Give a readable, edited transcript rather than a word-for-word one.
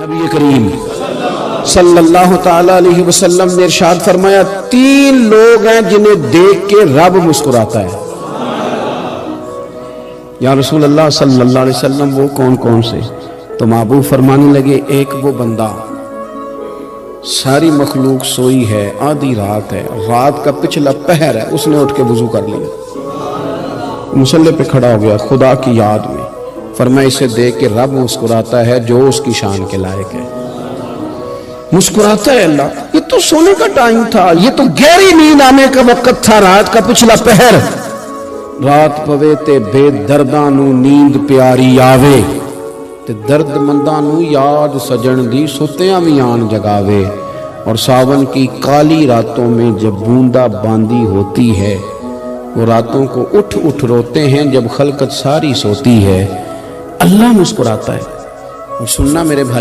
نبی کریم صلی اللہ تعالی علیہ وسلم نے ارشاد فرمایا 3 لوگ ہیں جنہیں دیکھ کے رب مسکراتا ہے۔ یا رسول اللہ صلی اللہ علیہ وسلم وہ کون کون سے؟ تو محبوب فرمانے لگے ایک وہ بندہ ساری مخلوق سوئی ہے، آدھی رات ہے، رات کا پچھلا پہر ہے، اس نے اٹھ کے وضو کر لیا، مصلی پہ کھڑا ہو گیا خدا کی یاد میں، فرمایا اسے دیکھ کے رب مسکراتا ہے جو اس کی شان کے لائق ہے۔ مسکراتا ہے اللہ، یہ تو سونے کا ٹائم تھا، یہ تو گہری نیند آنے کا وقت تھا، رات کا پچھلا پہر، رات پوے تے بے درداں نو نیند پیاری آوے تے درد منداں نو یاد سجن دی ستیاں بھی آن جگاوے، اور ساون کی کالی راتوں میں جب بوندا باندی ہوتی ہے وہ راتوں کو اٹھ اٹھ روتے ہیں جب خلقت ساری سوتی ہے، اللہ مسکراتا ہے۔ اور سننا میرے بھائی